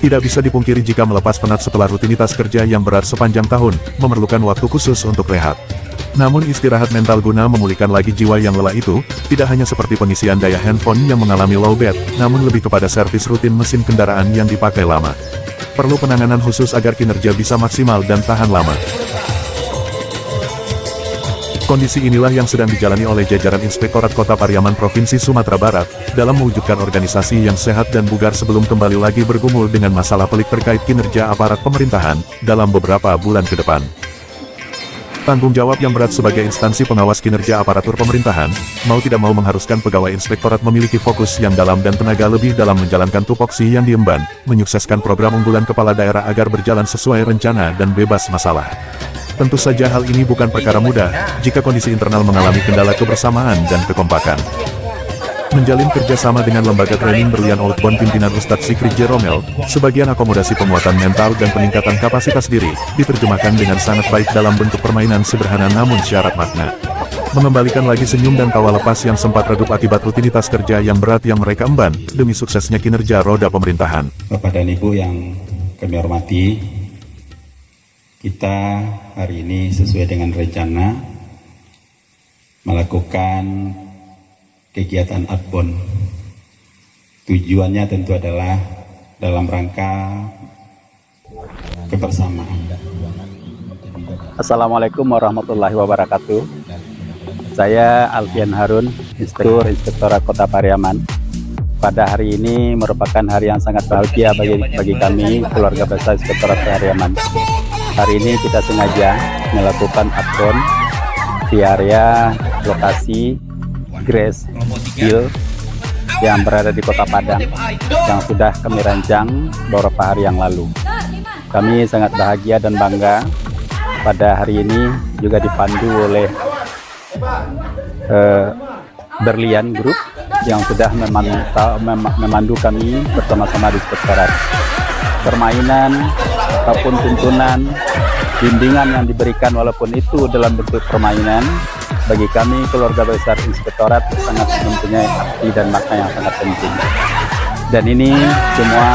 Tidak bisa dipungkiri jika melepas penat setelah rutinitas kerja yang berat sepanjang tahun, memerlukan waktu khusus untuk rehat. Namun istirahat mental guna memulihkan lagi jiwa yang lelah itu, tidak hanya seperti pengisian daya handphone yang mengalami lowbat, namun lebih kepada servis rutin mesin kendaraan yang dipakai lama. Perlu penanganan khusus agar kinerja bisa maksimal dan tahan lama. Kondisi inilah yang sedang dijalani oleh jajaran Inspektorat Kota Pariaman Provinsi Sumatera Barat, dalam mewujudkan organisasi yang sehat dan bugar sebelum kembali lagi bergumul dengan masalah pelik terkait kinerja aparat pemerintahan, dalam beberapa bulan ke depan. Tanggung jawab yang berat sebagai instansi pengawas kinerja aparatur pemerintahan, mau tidak mau mengharuskan pegawai inspektorat memiliki fokus yang dalam dan tenaga lebih dalam menjalankan tupoksi yang diemban, menyukseskan program unggulan kepala daerah agar berjalan sesuai rencana dan bebas masalah. Tentu saja hal ini bukan perkara mudah, jika kondisi internal mengalami kendala kebersamaan dan kekompakan. Menjalin kerjasama dengan lembaga training Berlian Outbound pimpinan Ustadz Sikri Jeromel, sebagian akomodasi penguatan mental dan peningkatan kapasitas diri, diterjemahkan dengan sangat baik dalam bentuk permainan sederhana namun syarat makna. Mengembalikan lagi senyum dan tawa lepas yang sempat redup akibat rutinitas kerja yang berat yang mereka emban, demi suksesnya kinerja roda pemerintahan. Bapak dan Ibu yang kami hormati, kita hari ini sesuai dengan rencana melakukan kegiatan outbound. Tujuannya tentu adalah dalam rangka kebersamaan. Assalamualaikum warahmatullahi wabarakatuh. Saya Alfian Harun, Inspektorat Kota Pariaman. Pada hari ini merupakan hari yang sangat bahagia bagi kami, keluarga besar Inspektorat Pariaman. Hari ini kita sengaja melakukan outbound di area lokasi Grace Hill yang berada di Kota Padang, yang sudah kami rancang beberapa hari yang lalu. Kami sangat bahagia dan bangga pada hari ini juga dipandu oleh Berlian Group yang sudah memandu kami bersama-sama di Inspektorat. Permainan ataupun tuntunan, bimbingan yang diberikan walaupun itu dalam bentuk permainan, bagi kami keluarga besar Inspektorat sangat mempunyai arti dan makna yang sangat penting. Dan ini semua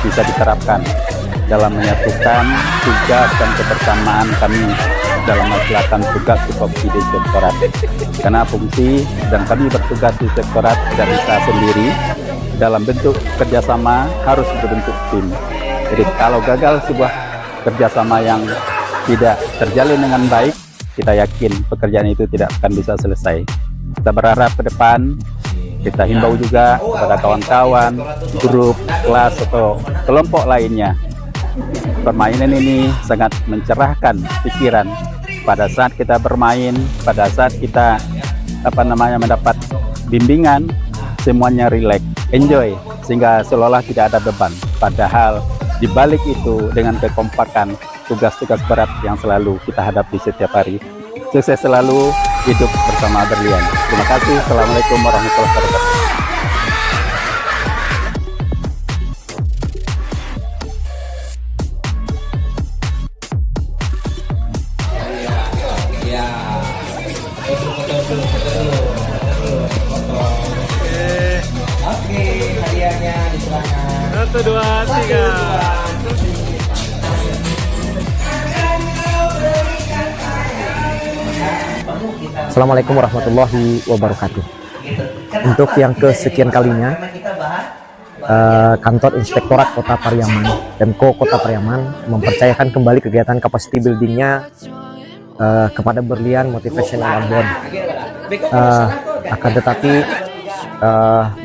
bisa diterapkan dalam menyatukan tugas dan kebersamaan kami dalam melaksanakan tugas tupoksi di Inspektorat. Karena fungsi dan kami bertugas di Inspektorat tidak bisa sendiri, dalam bentuk kerjasama harus berbentuk tim. Jadi kalau gagal sebuah kerjasama yang tidak terjalin dengan baik, kita yakin pekerjaan itu tidak akan bisa selesai. Kita berharap ke depan, kita himbau juga kepada kawan-kawan, grup, kelas atau kelompok lainnya. Permainan ini sangat mencerahkan pikiran. Pada saat kita bermain, pada saat kita mendapat bimbingan, semuanya rileks, enjoy, sehingga seolah-olah tidak ada beban. Padahal di balik itu dengan kekompakan tugas-tugas berat yang selalu kita hadapi setiap hari. Sukses selalu, hidup bersama Berlian. Terima kasih. Assalamualaikum warahmatullahi wabarakatuh. Oke, hadiahnya diserahkan. 1, 2, 3. Assalamualaikum warahmatullahi wabarakatuh. Untuk yang kesekian kalinya, kantor Inspektorat Kota Pariaman dan Kota Pariaman mempercayakan kembali kegiatan capacity buildingnya kepada Berlian Motivational Outbound. Akan tetapi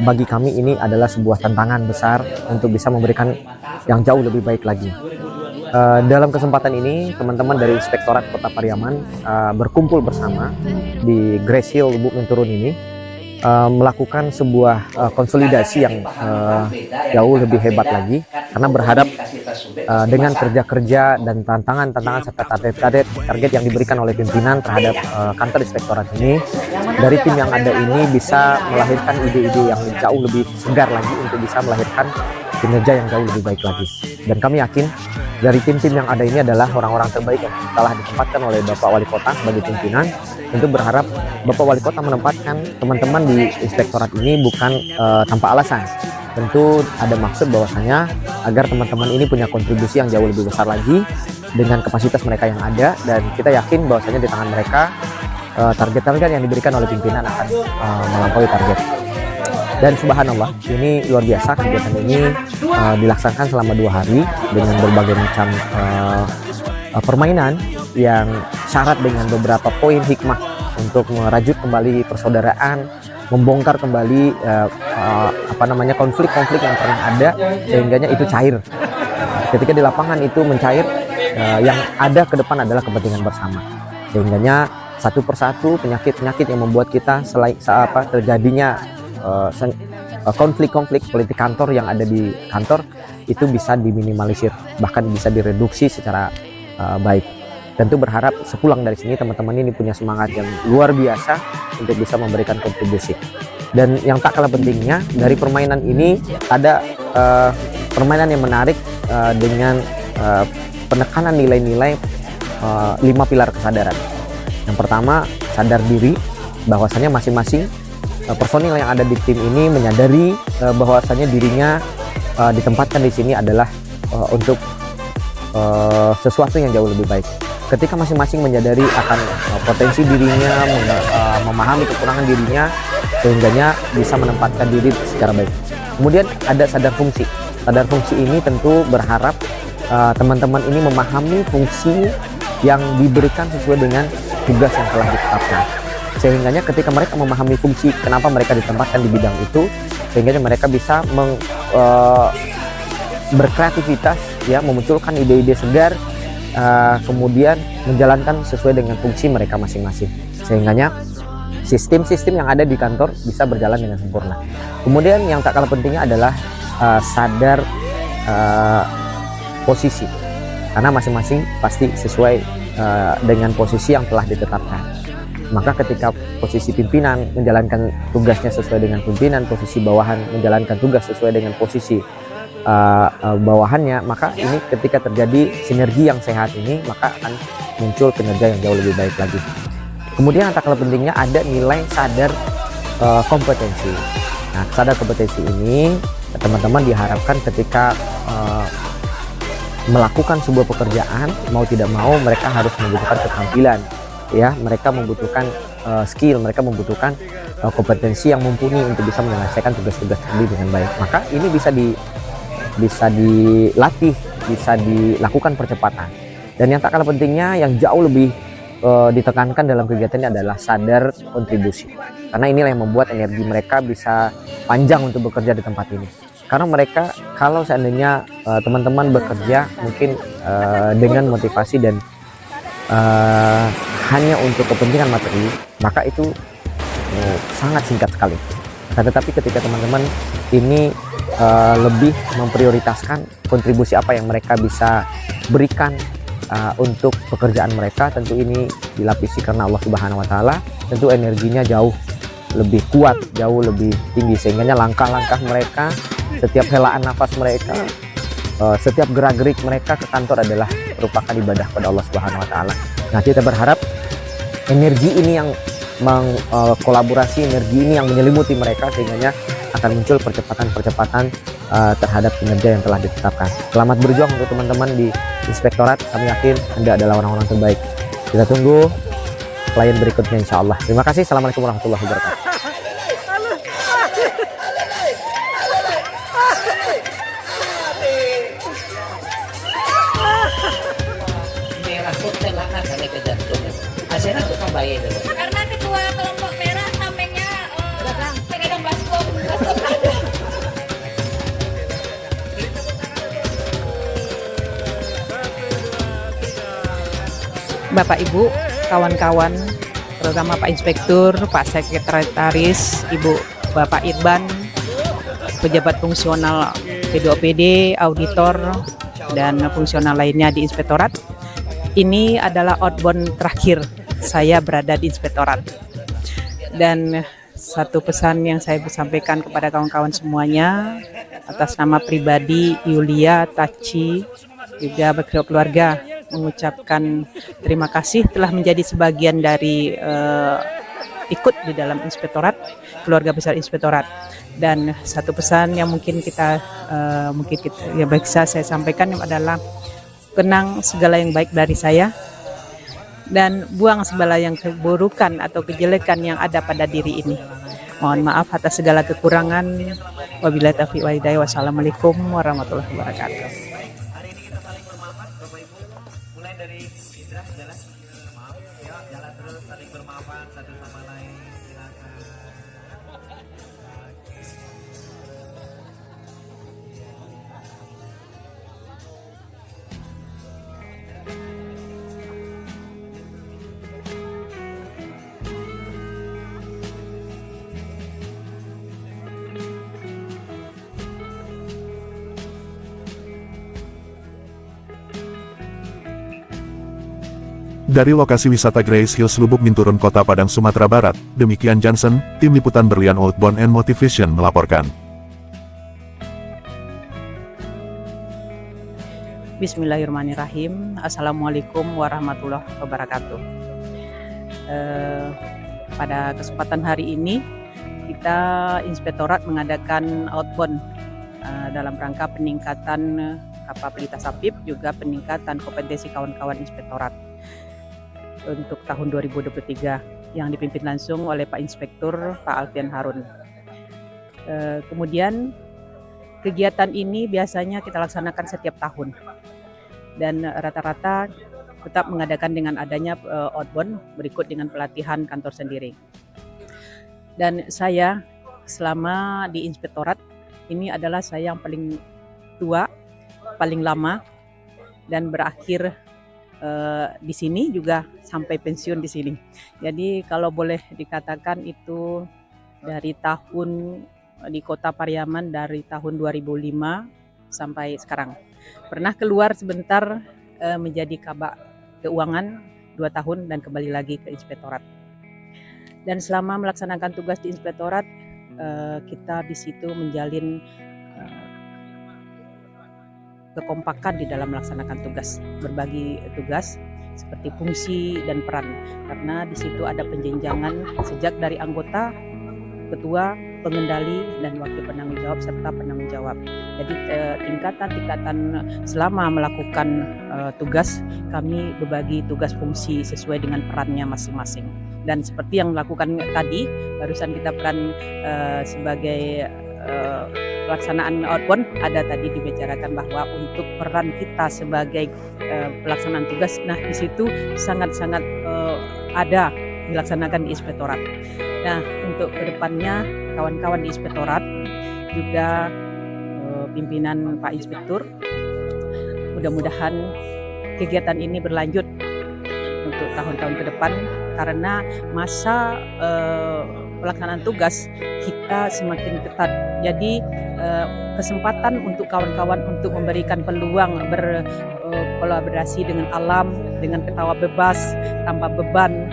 bagi kami ini adalah sebuah tantangan besar untuk bisa memberikan yang jauh lebih baik lagi. Dalam kesempatan ini, teman-teman dari Inspektorat Kota Pariaman berkumpul bersama di Grace Hill Lubuk Menturun ini, melakukan sebuah konsolidasi yang jauh lebih hebat lagi, karena berharap dengan kerja-kerja dan tantangan-tantangan serta target yang diberikan oleh pimpinan terhadap kantor Inspektorat ini, dari tim yang ada ini bisa melahirkan ide-ide yang jauh lebih segar lagi untuk bisa melahirkan kinerja yang jauh lebih baik lagi. Dan kami yakin dari tim-tim yang ada ini adalah orang-orang terbaik yang telah ditempatkan oleh Bapak Wali Kota sebagai pimpinan, untuk berharap Bapak Wali Kota menempatkan teman-teman di Inspektorat ini bukan tanpa alasan. tentu ada maksud bahwasanya agar teman-teman ini punya kontribusi yang jauh lebih besar lagi dengan kapasitas mereka yang ada, dan kita yakin bahwasanya di tangan mereka target-target yang diberikan oleh pimpinan akan melampaui target. Dan subhanallah, ini luar biasa, kegiatan ini dilaksanakan selama 2 hari dengan berbagai macam permainan yang syarat dengan beberapa poin hikmah untuk merajut kembali persaudaraan, membongkar kembali konflik-konflik yang pernah ada sehingganya itu cair. Ketika di lapangan itu mencair, yang ada ke depan adalah kepentingan bersama, sehingganya satu persatu penyakit-penyakit yang membuat kita terjadinya konflik-konflik politik kantor yang ada di kantor itu bisa diminimalisir, bahkan bisa direduksi secara baik. Tentu berharap sepulang dari sini teman-teman ini punya semangat yang luar biasa untuk bisa memberikan kontribusi. Dan yang tak kalah pentingnya, dari permainan ini ada permainan yang menarik dengan penekanan nilai-nilai 5 pilar kesadaran. Yang pertama, sadar diri, bahwasanya masing-masing personil yang ada di tim ini menyadari bahwasanya dirinya ditempatkan di sini adalah untuk sesuatu yang jauh lebih baik. Ketika masing-masing menyadari akan potensi dirinya, memahami kekurangan dirinya, sehingganya bisa menempatkan diri secara baik. Kemudian ada sadar fungsi. Sadar fungsi ini tentu berharap teman-teman ini memahami fungsi yang diberikan sesuai dengan tugas yang telah ditetapkan. Sehingganya ketika mereka memahami fungsi kenapa mereka ditempatkan di bidang itu, sehingganya mereka bisa berkreativitas, ya, memunculkan ide-ide segar, kemudian menjalankan sesuai dengan fungsi mereka masing-masing. Sehingganya sistem-sistem yang ada di kantor bisa berjalan dengan sempurna. Kemudian yang tak kalah pentingnya adalah sadar posisi, karena masing-masing pasti sesuai dengan posisi yang telah ditetapkan. Maka ketika posisi pimpinan menjalankan tugasnya sesuai dengan pimpinan, posisi bawahan menjalankan tugas sesuai dengan posisi bawahannya, maka ini ketika terjadi sinergi yang sehat ini, maka akan muncul kinerja yang jauh lebih baik lagi. Kemudian yang tak kalah pentingnya ada nilai sadar kompetensi. Nah, sadar kompetensi ini teman-teman diharapkan ketika melakukan sebuah pekerjaan, mau tidak mau mereka harus membutuhkan keterampilan, ya, mereka membutuhkan skill, mereka membutuhkan kompetensi yang mumpuni untuk bisa menyelesaikan tugas-tugas tadi dengan baik. Maka ini bisa dilatih, bisa dilakukan percepatan. Dan yang tak kalah pentingnya, yang jauh lebih ditekankan dalam kegiatan ini adalah sadar kontribusi, karena inilah yang membuat energi mereka bisa panjang untuk bekerja di tempat ini. Karena mereka, kalau seandainya teman-teman bekerja mungkin dengan motivasi dan hanya untuk kepentingan materi, maka itu sangat singkat sekali. Nah, tetapi ketika teman-teman ini lebih memprioritaskan kontribusi apa yang mereka bisa berikan untuk pekerjaan mereka, tentu ini dilapisi karena Allah Subhanahu wa Ta'ala, tentu energinya jauh lebih kuat, jauh lebih tinggi, sehingga langkah-langkah mereka, setiap helaan nafas mereka, setiap gerak-gerik mereka ke kantor adalah merupakan ibadah pada Allah Subhanahu wa Ta'ala. Nah, kita berharap energi ini yang kolaborasi, energi ini yang menyelimuti mereka, sehingga akan muncul percepatan-percepatan terhadap kinerja yang telah ditetapkan. Selamat berjuang untuk teman-teman di Inspektorat. Kami yakin Anda adalah orang-orang terbaik. Kita tunggu klien berikutnya insya Allah. Terima kasih. Assalamualaikum warahmatullahi wabarakatuh. Merah putih lah kami kejantung. Hasilnya tukang bayi dulu. Karena ketua kelompok merah namanya pegadang baskom. Bapak Ibu, kawan-kawan, terutama Pak Inspektur, Pak Sekretaris, Ibu Bapak Irban, pejabat fungsional P2PD, auditor, dan fungsional lainnya di Inspektorat. Ini adalah outbound terakhir saya berada di Inspektorat. Dan satu pesan yang saya sampaikan kepada kawan-kawan semuanya, atas nama pribadi Yulia, Taci, juga keluarga, mengucapkan terima kasih telah menjadi sebagian dari ikut di dalam inspektorat, keluarga besar inspektorat. Dan satu pesan yang mungkin yang bisa saya sampaikan adalah kenang segala yang baik dari saya dan buang segala yang keburukan atau kejelekan yang ada pada diri ini. Mohon maaf atas segala kekurangan. Wabillahi taufiq wal hidayah. Wassalamualaikum warahmatullahi wabarakatuh. Dari lokasi wisata Grace Hills Lubuk Binturun Kota Padang Sumatera Barat, demikian Johnson, tim liputan Berlian Outbound and Motivation melaporkan. Bismillahirrahmanirrahim. Assalamualaikum warahmatullahi wabarakatuh. Pada kesempatan hari ini, kita inspektorat mengadakan outbound dalam rangka peningkatan kapabilitas APIP, juga peningkatan kompetensi kawan-kawan inspektorat untuk tahun 2023 yang dipimpin langsung oleh Pak Inspektur Pak Alfian Harun. Kemudian kegiatan ini biasanya kita laksanakan setiap tahun dan rata-rata tetap mengadakan dengan adanya outbound berikut dengan pelatihan kantor sendiri. Dan saya selama di inspektorat ini adalah saya yang paling tua, paling lama, dan berakhir di sini juga sampai pensiun di sini. Jadi kalau boleh dikatakan itu dari tahun di Kota Pariaman dari tahun 2005 sampai sekarang. Pernah keluar sebentar menjadi kabak keuangan 2 tahun dan kembali lagi ke inspektorat. Dan selama melaksanakan tugas di inspektorat kita di situ menjalin kekompakan di dalam melaksanakan tugas, berbagi tugas seperti fungsi dan peran, karena di situ ada penjenjangan sejak dari anggota, ketua, pengendali, dan wakil penanggung jawab serta penanggung jawab. Jadi tingkatan-tingkatan selama melakukan tugas, kami berbagi tugas fungsi sesuai dengan perannya masing-masing. Dan seperti yang dilakukan tadi, barusan kita peran sebagai pelaksanaan outbound, ada tadi dibicarakan bahwa untuk peran kita sebagai pelaksanaan tugas, nah di situ sangat-sangat ada dilaksanakan di inspektorat. Nah untuk kedepannya kawan-kawan di inspektorat juga pimpinan Pak Inspektur, mudah-mudahan kegiatan ini berlanjut untuk tahun-tahun ke depan, karena masa pelaksanaan tugas kita semakin ketat. Jadi kesempatan untuk kawan-kawan untuk memberikan peluang berkolaborasi dengan alam, dengan ketawa bebas, tanpa beban.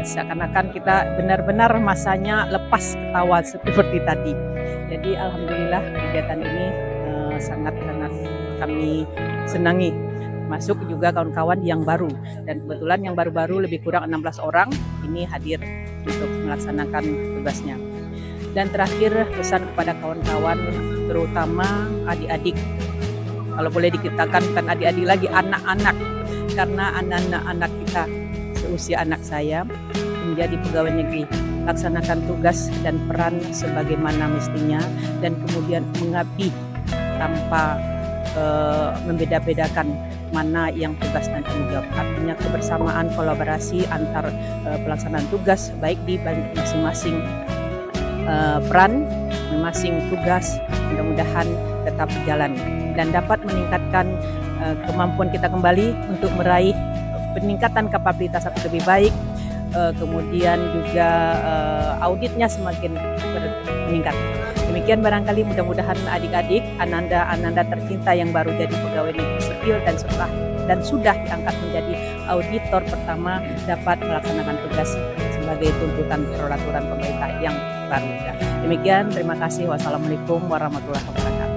Seakan-akan kita benar-benar masanya lepas ketawa seperti tadi. Jadi alhamdulillah kegiatan ini sangat-sangat kami senangi. Masuk juga kawan-kawan yang baru, dan kebetulan yang baru-baru lebih kurang 16 orang ini hadir untuk melaksanakan tugasnya. Dan terakhir pesan kepada kawan-kawan, terutama adik-adik, kalau boleh dikatakan bukan adik-adik lagi, anak-anak, karena anak-anak kita seusia anak saya menjadi pegawai negeri, laksanakan tugas dan peran sebagaimana mestinya, dan kemudian mengabdi tanpa membeda-bedakan mana yang tugas dan tanggung jawab. Artinya kebersamaan, kolaborasi antar pelaksanaan tugas baik di masing-masing peran, masing tugas, mudah-mudahan tetap berjalan dan dapat meningkatkan kemampuan kita kembali untuk meraih peningkatan kapabilitas lebih baik, kemudian juga auditnya semakin meningkat. Demikian barangkali, mudah-mudahan adik-adik, ananda tercinta yang baru jadi pegawai negeri sipil dan sudah diangkat menjadi auditor pertama dapat melaksanakan tugas sebagai tuntutan peraturan pemerintah yang baru. Demikian, terima kasih. Wassalamualaikum warahmatullahi wabarakatuh.